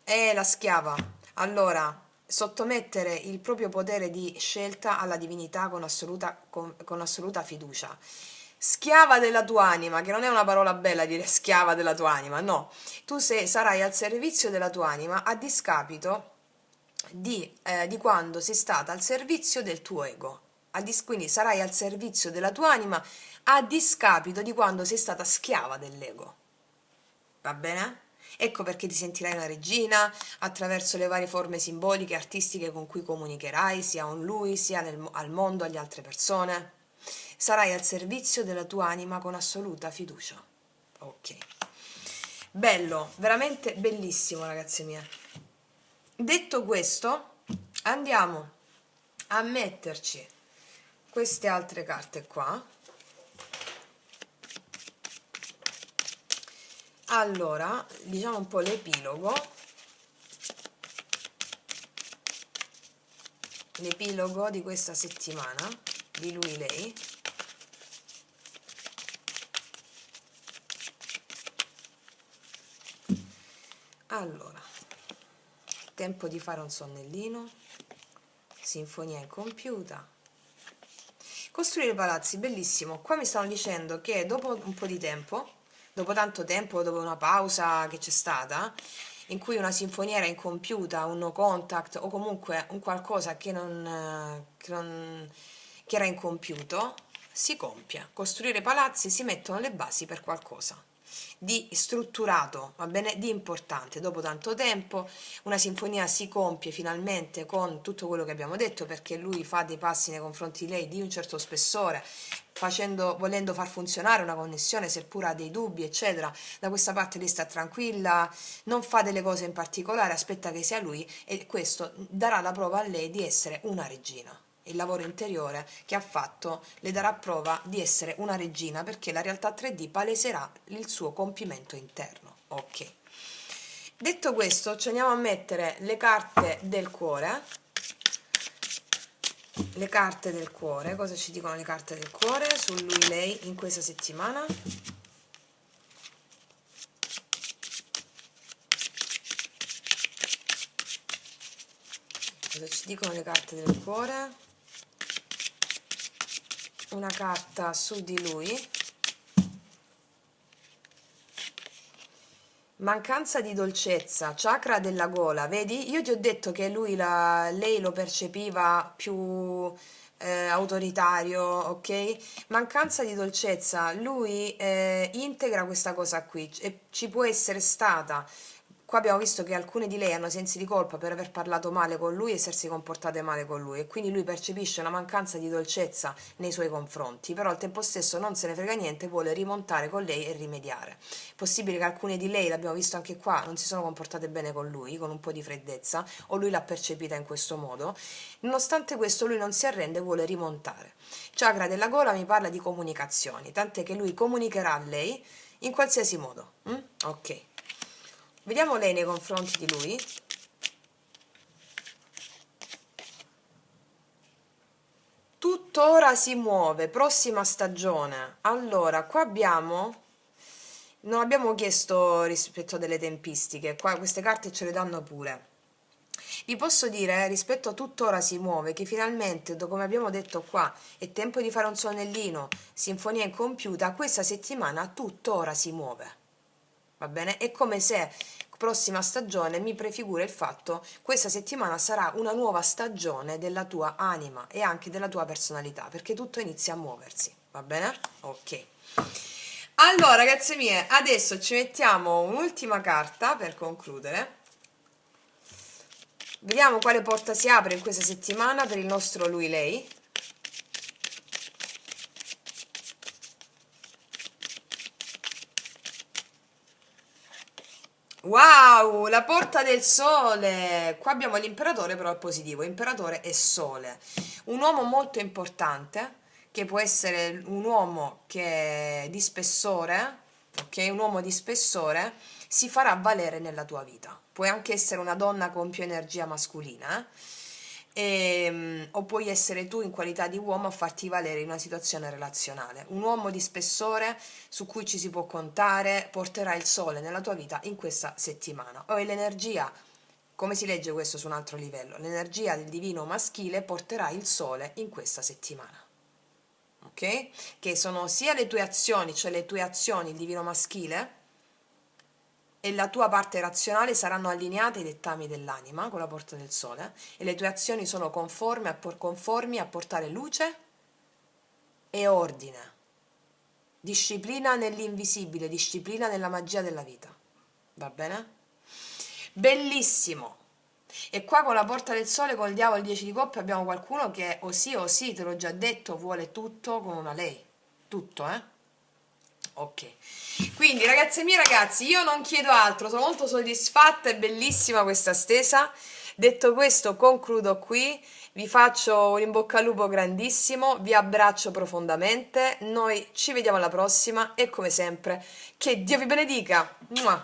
È la schiava. Allora, sottomettere il proprio potere di scelta alla divinità con assoluta fiducia. Schiava della tua anima, che non è una parola bella dire schiava della tua anima, no. Tu sarai al servizio della tua anima a discapito di quando sei stata al servizio del tuo ego. Quindi sarai al servizio della tua anima a discapito di quando sei stata schiava dell'ego. Va bene? Ecco perché ti sentirai una regina attraverso le varie forme simboliche e artistiche con cui comunicherai sia a lui sia al mondo, alle altre persone. Sarai al servizio della tua anima con assoluta fiducia. Ok. Bello, veramente bellissimo, ragazze mie. Detto questo, andiamo a metterci queste altre carte qua. Allora, diciamo un po' l'epilogo di questa settimana, di lui lei. Allora, tempo di fare un sonnellino, sinfonia incompiuta. Costruire palazzi, bellissimo. Qua mi stanno dicendo che dopo un po' di tempo, dopo tanto tempo, dopo una pausa che c'è stata, in cui una sinfonia era incompiuta, un no contact o comunque un qualcosa che era incompiuto, si compie. Costruire palazzi, si mettono le basi per qualcosa. di strutturato, va bene, di importante. Dopo tanto tempo una sinfonia si compie finalmente con tutto quello che abbiamo detto, perché lui fa dei passi nei confronti di lei di un certo spessore, volendo far funzionare una connessione, seppur ha dei dubbi, eccetera. Da questa parte lei sta tranquilla, non fa delle cose in particolare, aspetta che sia lui, e questo darà la prova a lei di essere una regina. Il lavoro interiore che ha fatto le darà prova di essere una regina, perché la realtà 3D paleserà il suo compimento interno. Ok. Detto questo, ci andiamo a mettere le carte del cuore. Le carte del cuore, cosa ci dicono le carte del cuore su lui, lei in questa settimana? Cosa ci dicono le carte del cuore? Una carta su di lui. Mancanza di dolcezza, chakra della gola, vedi? Io ti ho detto che lei lo percepiva più autoritario, ok? Mancanza di dolcezza, lui integra questa cosa qui e ci può essere stata. Qua abbiamo visto che alcune di lei hanno sensi di colpa per aver parlato male con lui e essersi comportate male con lui, e quindi lui percepisce una mancanza di dolcezza nei suoi confronti, però al tempo stesso non se ne frega niente, vuole rimontare con lei e rimediare. Possibile che alcune di lei, l'abbiamo visto anche qua, non si sono comportate bene con lui, con un po' di freddezza, o lui l'ha percepita in questo modo. Nonostante questo lui non si arrende e vuole rimontare. Chakra della gola mi parla di comunicazioni, tant'è che lui comunicherà a lei in qualsiasi modo. Ok. Vediamo lei nei confronti di lui. Tuttora si muove, prossima stagione. Allora, qua non abbiamo chiesto rispetto delle tempistiche, qua queste carte ce le danno pure. Vi posso dire, rispetto a tuttora si muove, che finalmente, come abbiamo detto qua, è tempo di fare un sonnellino, sinfonia incompiuta, questa settimana tuttora si muove. Va bene? È come se prossima stagione mi prefigura il fatto questa settimana sarà una nuova stagione della tua anima e anche della tua personalità, perché tutto inizia a muoversi. Va bene? Ok. Allora, ragazze mie, adesso ci mettiamo un'ultima carta per concludere. Vediamo quale porta si apre in questa settimana per il nostro lui-lei. Wow, la porta del sole. Qua abbiamo l'imperatore, però è positivo. Imperatore e sole. Un uomo molto importante, che può essere un uomo che di spessore, ok? Un uomo di spessore si farà valere nella tua vita. Puoi anche essere una donna con più energia mascolina, o puoi essere tu in qualità di uomo a farti valere in una situazione relazionale. Un uomo di spessore su cui ci si può contare porterà il sole nella tua vita in questa settimana. O l'energia, come si legge questo su un altro livello? L'energia del divino maschile porterà il sole in questa settimana. Ok? Che sono sia le tue azioni, cioè le tue azioni, il divino maschile, e la tua parte razionale saranno allineate ai dettami dell'anima con la porta del sole, e le tue azioni sono conformi a portare luce e ordine, disciplina nell'invisibile, disciplina nella magia della vita. Va bene? Bellissimo! E qua con la porta del sole, col diavolo, il 10 di coppe, abbiamo qualcuno che o sì, te l'ho già detto, vuole tutto con una lei. Tutto, Ok. Quindi ragazze mie, ragazzi, io non chiedo altro, sono molto soddisfatta, è bellissima questa stesa. Detto questo, concludo qui, vi faccio un in bocca al lupo grandissimo, vi abbraccio profondamente, noi ci vediamo alla prossima e come sempre, che Dio vi benedica! Mua!